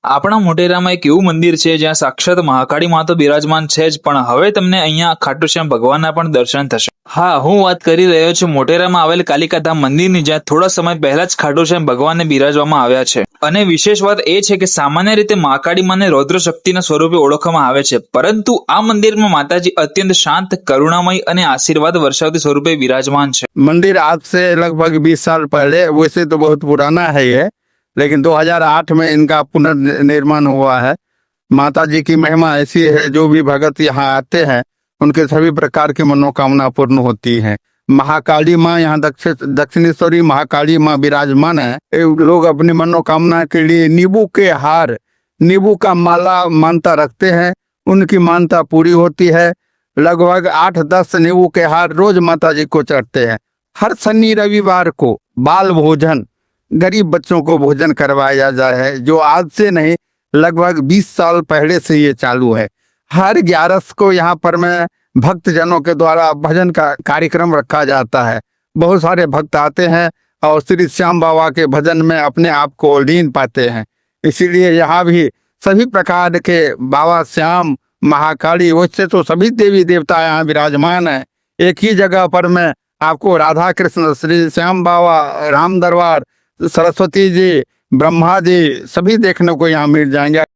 આપણા મોટેરામાં એક એવું મંદિર છે જ્યાં સાક્ષાત મહાકાળી માં તો બિરાજમાન છે જ, પણ હવે તમને અહીંયા ખાટુ શ્યામ ભગવાનના પણ દર્શન થશે. હા, હું વાત કરી રહ્યો છું મોટેરામાં આવેલ કાલિકાધામ મંદિરની, જ્યાં થોડા સમય પહેલા જ ખાટુ શ્યામ ભગવાનને બિરાજવામાં આવ્યા છે. અને વિશેષ વાત એ છે કે સામાન્ય રીતે મહાકાળી માને રૌદ્ર શક્તિના સ્વરૂપે ઓળખવામાં આવે છે, પરંતુ આ મંદિરમાં માતાજી અત્યંત શાંત, કરુણામય અને આશીર્વાદ વર્ષાવતી સ્વરૂપે વિરાજમાન છે. मंदिर आज से लगभग 20 साल पहले, वैसे तो बहुत पुराना है ये, लेकिन 2008 में इनका पुनर्निर्माण हुआ है। माता जी की महिमा ऐसी है, जो भी भगत यहाँ आते हैं उनके सभी प्रकार की मनोकामना पूर्ण होती है। महाकाली माँ यहाँ दक्षिणेश्वरी महाकाली माँ विराजमान है। लोग अपनी मनोकामना के लिए नींबू के हार, नींबू का माला मानता रखते हैं, उनकी मानता पूरी होती है। लगभग 8-10 नींबू के हार रोज माता जी को चढ़ते हैं। हर शनि रविवार को बाल भोजन, गरीब बच्चों को भोजन करवाया जाए है, जो आज से नहीं लगभग 20 साल पहले से ये चालू है। हर 11 को यहाँ पर में भक्त जनों के द्वारा भजन का कार्यक्रम रखा जाता है। बहुत सारे भक्त आते हैं और श्री श्याम बाबा के भजन में अपने आप को लीन पाते हैं। इसीलिए यहाँ भी सभी प्रकार के बाबा श्याम, महाकाली, वैसे तो सभी देवी देवता यहाँ विराजमान है। एक ही जगह पर में आपको राधा कृष्ण, श्री श्याम बाबा, राम दरबार, सरस्वती जी, ब्रह्मा जी सभी देखने को यहाँ मिल जाएंगे।